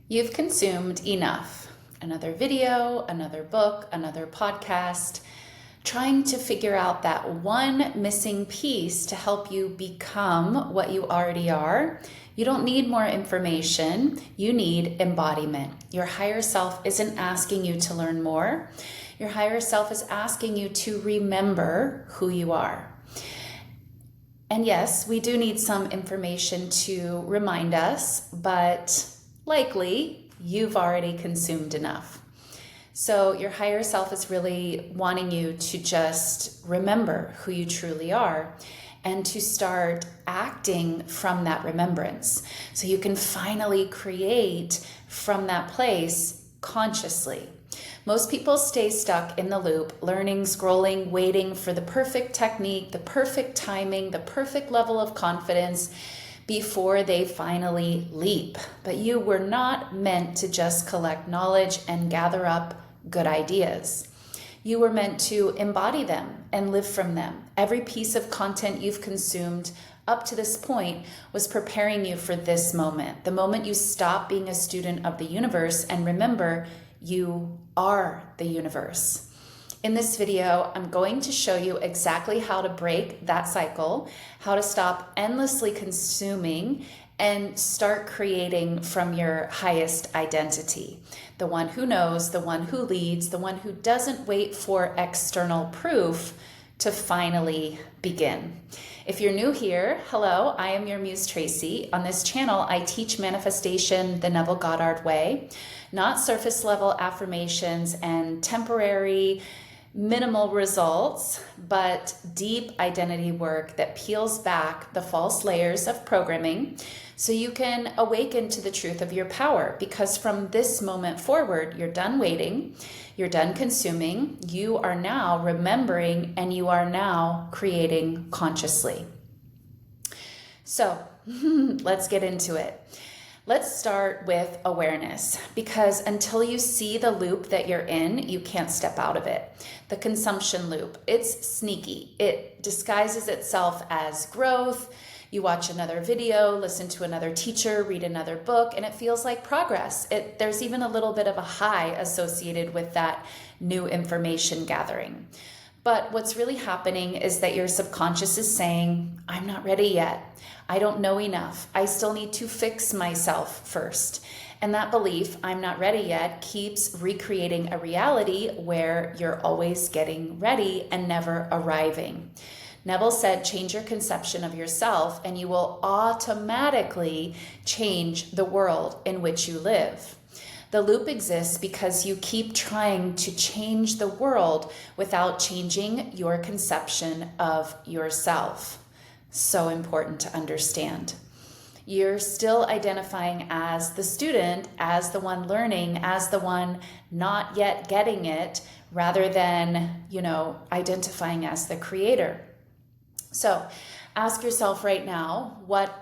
You've consumed enough. Another video, another book, another podcast, trying to figure out that one missing piece to help you become what you already are. You don't need more information. You need embodiment. Your higher self isn't asking you to learn more. Your higher self is asking you to remember who you are. And yes, we do need some information to remind us, but likely you've already consumed enough. So your higher self is really wanting you to just remember who you truly are and to start acting from that remembrance. So you can finally create from that place consciously. Most people stay stuck in the loop, learning, scrolling, waiting for the perfect technique, the perfect timing, the perfect level of confidence before they finally leap. But you were not meant to just collect knowledge and gather up good ideas. You were meant to embody them and live from them. Every piece of content you've consumed up to this point was preparing you for this moment. The moment you stop being a student of the universe and remember, you are the universe. In this video, I'm going to show you exactly how to break that cycle, how to stop endlessly consuming and start creating from your highest identity. The one who knows, the one who leads, the one who doesn't wait for external proof to finally begin. If you're new here, hello, I am your Muse Traci. On this channel, I teach manifestation the Neville Goddard way, not surface level affirmations and temporary minimal results, but deep identity work that peels back the false layers of programming so you can awaken to the truth of your power. Because from this moment forward, you're done waiting, you're done consuming, you are now remembering, and you are now creating consciously. So let's get into it. Let's start with awareness, because until you see the loop that you're in, you can't step out of it. The consumption loop, it's sneaky. It disguises itself as growth. You watch another video, listen to another teacher, read another book, and it feels like progress. There's even a little bit of a high associated with that new information gathering. But what's really happening is that your subconscious is saying, I'm not ready yet. I don't know enough. I still need to fix myself first. And that belief, I'm not ready yet, keeps recreating a reality where you're always getting ready and never arriving. Neville said, change your conception of yourself and you will automatically change the world in which you live. The loop exists because you keep trying to change the world without changing your conception of yourself. So important to understand. You're still identifying as the student, as the one learning, as the one not yet getting it, rather than, identifying as the creator. So ask yourself right now, what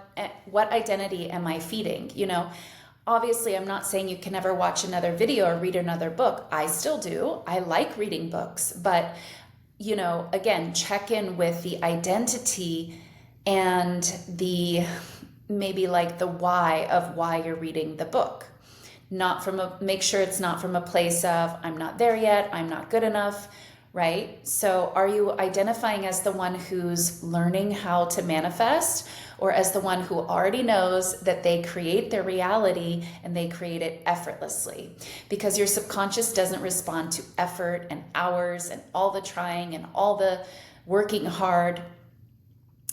identity am I feeding? Obviously, I'm not saying you can never watch another video or read another book. I still do. I like reading books. But, again, check in with the identity and the maybe like the why of why you're reading the book. Make sure it's not from a place of, I'm not there yet, I'm not good enough, right? So are you identifying as the one who's learning how to manifest, or as the one who already knows that they create their reality and they create it effortlessly? Because your subconscious doesn't respond to effort and hours and all the trying and all the working hard.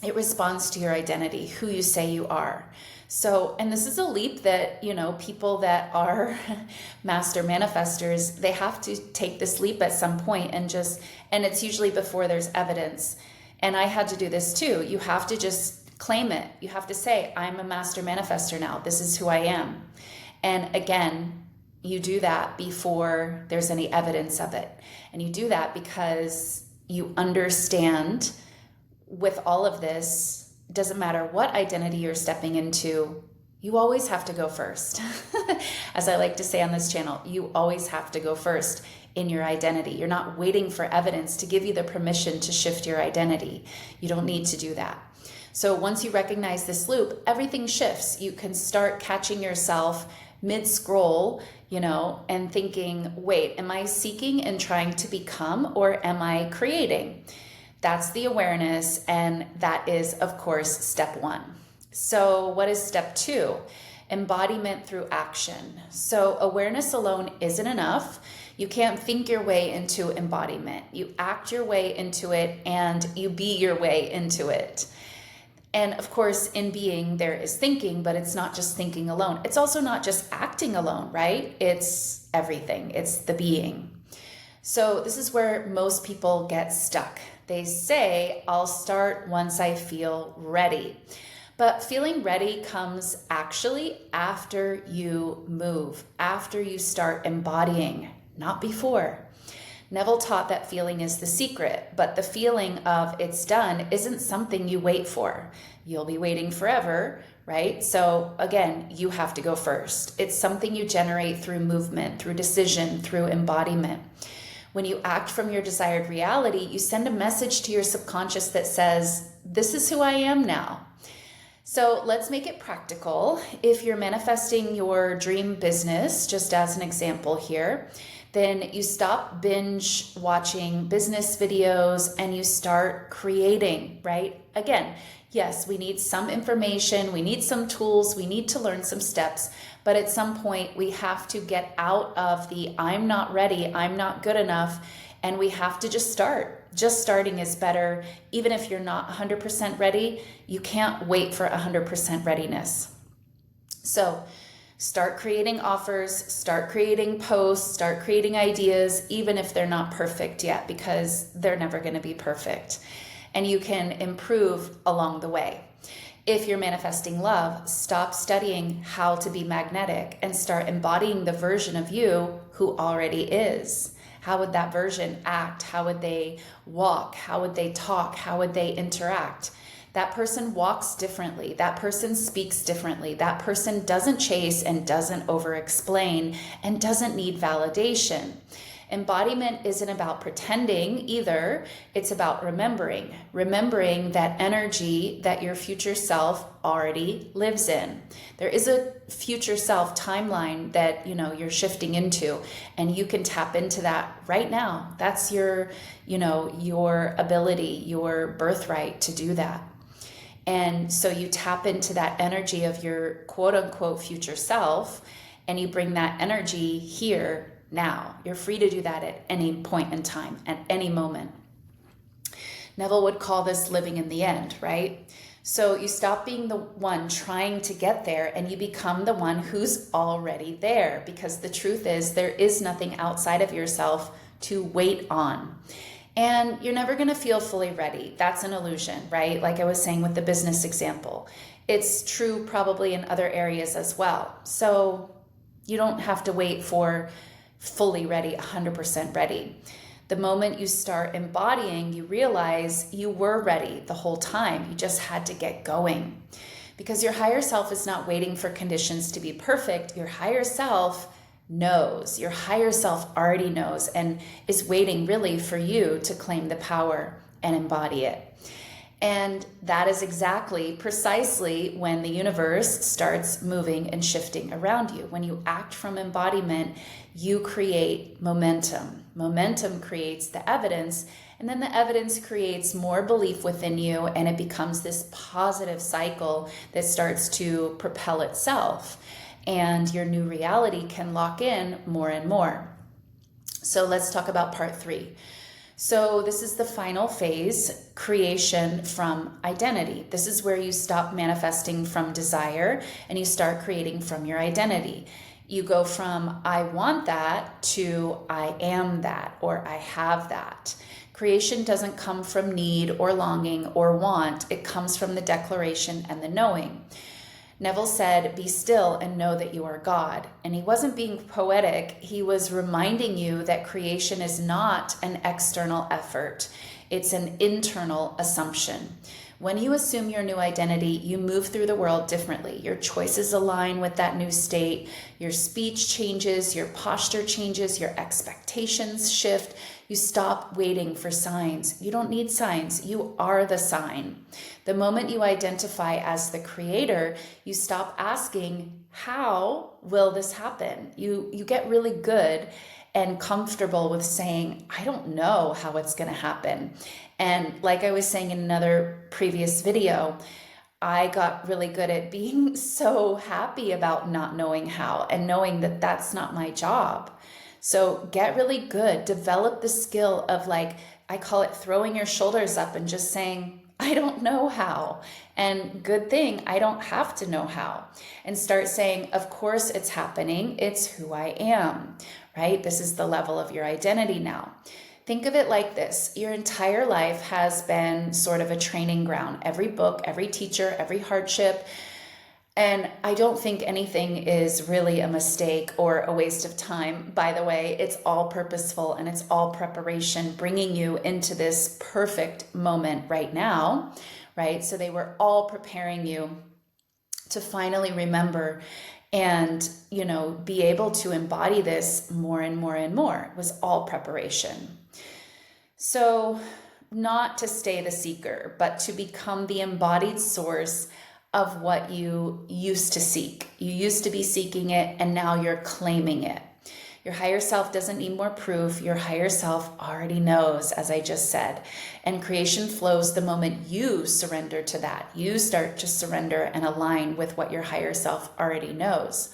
It responds to your identity, who you say you are. So, and this is a leap that, people that are master manifestors, they have to take this leap at some point and it's usually before there's evidence. And I had to do this too. You have to just claim it. You have to say, I'm a master manifestor now. This is who I am. And again, you do that before there's any evidence of it. And you do that because you understand with all of this, doesn't matter what identity you're stepping into, you always have to go first. As I like to say on this channel, you always have to go first in your identity. You're not waiting for evidence to give you the permission to shift your identity. You don't need to do that. So once you recognize this loop, everything shifts. You can start catching yourself mid-scroll, and thinking, wait, am I seeking and trying to become, or am I creating? That's the awareness, and that is, of course, step one. So what is step two? Embodiment through action. So awareness alone isn't enough. You can't think your way into embodiment. You act your way into it, and you be your way into it. And of course, in being, there is thinking, but it's not just thinking alone. It's also not just acting alone, right? It's everything. It's the being. So this is where most people get stuck. They say, I'll start once I feel ready. But feeling ready comes actually after you move, after you start embodying, not before. Neville taught that feeling is the secret, but the feeling of it's done isn't something you wait for. You'll be waiting forever, right? So again, you have to go first. It's something you generate through movement, through decision, through embodiment. When you act from your desired reality, you send a message to your subconscious that says, this is who I am now. So let's make it practical. If you're manifesting your dream business, just as an example here, then you stop binge watching business videos and you start creating, right? Again, yes, we need some information, we need some tools, we need to learn some steps, but at some point we have to get out of the I'm not ready, I'm not good enough, and we have to just start. Just starting is better. Even if you're not 100% ready, you can't wait for 100% readiness. So start creating offers, start creating posts, start creating ideas, even if they're not perfect yet, because they're never going to be perfect. And you can improve along the way. If you're manifesting love, stop studying how to be magnetic and start embodying the version of you who already is. How would that version act? How would they walk? How would they talk? How would they interact? That person walks differently. That person speaks differently. That person doesn't chase and doesn't over-explain and doesn't need validation. Embodiment isn't about pretending either. It's about remembering. Remembering that energy that your future self already lives in. There is a future self timeline that, you're shifting into, and you can tap into that right now. That's your ability, your birthright to do that. And so you tap into that energy of your quote unquote future self, and you bring that energy here now. You're free to do that at any point in time, at any moment. Neville would call this living in the end, right? So you stop being the one trying to get there and you become the one who's already there, because the truth is there is nothing outside of yourself to wait on. And you're never going to feel fully ready. That's an illusion, right? Like I was saying with the business example. It's true probably in other areas as well. So you don't have to wait for fully ready, 100% ready. The moment you start embodying, you realize you were ready the whole time. You just had to get going. Because your higher self is not waiting for conditions to be perfect. Your higher self knows. Your higher self already knows and is waiting really for you to claim the power and embody it. And that is precisely when the universe starts moving and shifting around you. When you act from embodiment, you create momentum. Momentum creates the evidence, and then the evidence creates more belief within you, and it becomes this positive cycle that starts to propel itself. And your new reality can lock in more and more. So let's talk about part 3. So this is the final phase, creation from identity. This is where you stop manifesting from desire and you start creating from your identity. You go from I want that to I am that, or I have that. Creation doesn't come from need or longing or want. It comes from the declaration and the knowing. Neville said, be still and know that you are God. And he wasn't being poetic. He was reminding you that creation is not an external effort. It's an internal assumption. When you assume your new identity, you move through the world differently. Your choices align with that new state. Your speech changes, your posture changes, your expectations shift. You stop waiting for signs. You don't need signs. You are the sign. The moment you identify as the creator, you stop asking, how will this happen? You get really good and comfortable with saying, I don't know how it's going to happen. And like I was saying in another previous video, I got really good at being so happy about not knowing how and knowing that that's not my job. So get really good, develop the skill of, like, I call it throwing your shoulders up and just saying, I don't know how. And good thing, I don't have to know how. And start saying, of course it's happening. It's who I am, right? This is the level of your identity now. Think of it like this. Your entire life has been sort of a training ground. Every book, every teacher, every hardship. And I don't think anything is really a mistake or a waste of time. By the way, it's all purposeful and it's all preparation, bringing you into this perfect moment right now, right? So they were all preparing you to finally remember and, be able to embody this more and more and more. It was all preparation. So not to stay the seeker, but to become the embodied source of what you used to seek. You used to be seeking it, and now you're claiming it. Your higher self doesn't need more proof. Your higher self already knows, as I just said. And creation flows the moment you surrender to that. You start to surrender and align with what your higher self already knows.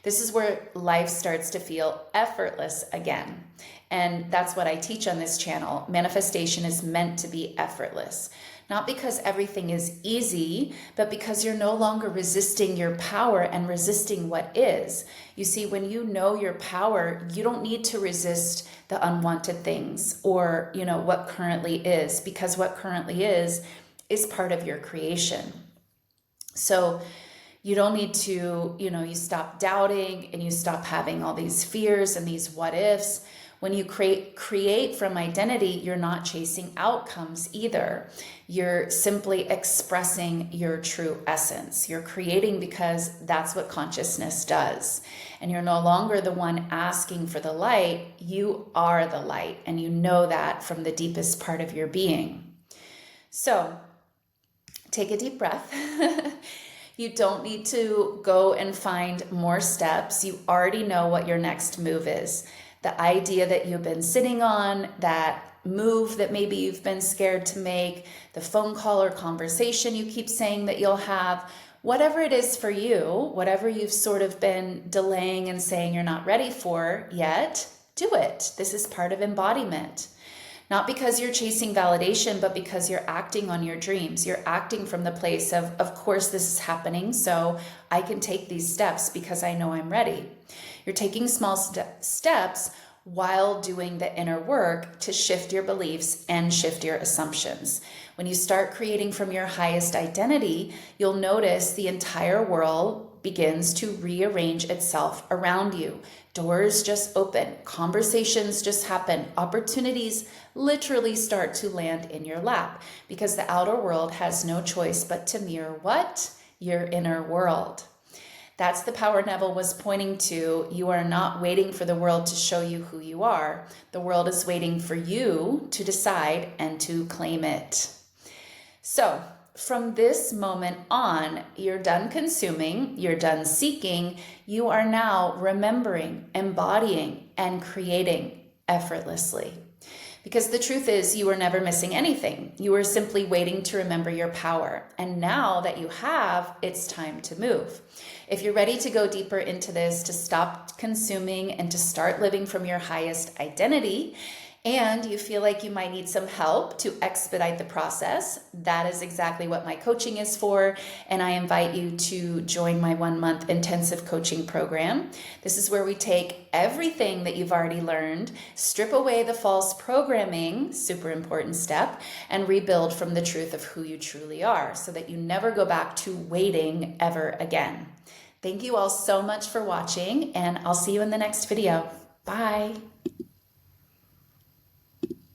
This is where life starts to feel effortless again. And that's what I teach on this channel. Manifestation is meant to be effortless. Not because everything is easy, but because you're no longer resisting your power and resisting what is. You see, when you know your power, you don't need to resist the unwanted things or, what currently is, because what currently is part of your creation. So you don't need to, you stop doubting and you stop having all these fears and these what ifs. When you create from identity, you're not chasing outcomes either. You're simply expressing your true essence. You're creating because that's what consciousness does. And you're no longer the one asking for the light. You are the light, and you know that from the deepest part of your being. So take a deep breath. You don't need to go and find more steps. You already know what your next move is. The idea that you've been sitting on, that move that maybe you've been scared to make, the phone call or conversation you keep saying that you'll have, whatever it is for you, whatever you've sort of been delaying and saying you're not ready for yet, do it. This is part of embodiment. Not because you're chasing validation, but because you're acting on your dreams. You're acting from the place of course this is happening, so I can take these steps because I know I'm ready. You're taking small steps while doing the inner work to shift your beliefs and shift your assumptions. When you start creating from your highest identity, you'll notice the entire world begins to rearrange itself around you. Doors just open, conversations just happen, opportunities literally start to land in your lap because the outer world has no choice but to mirror what? Your inner world. That's the power Neville was pointing to. You are not waiting for the world to show you who you are. The world is waiting for you to decide and to claim it. So from this moment on, you're done consuming, you're done seeking, you are now remembering, embodying, and creating effortlessly. Because the truth is, you were never missing anything. You were simply waiting to remember your power. And now that you have, it's time to move. If you're ready to go deeper into this, to stop consuming and to start living from your highest identity, and you feel like you might need some help to expedite the process, that is exactly what my coaching is for. And I invite you to join my 1-month intensive coaching program. This is where we take everything that you've already learned, strip away the false programming, super important step, and rebuild from the truth of who you truly are so that you never go back to waiting ever again. Thank you all so much for watching, and I'll see you in the next video. Bye.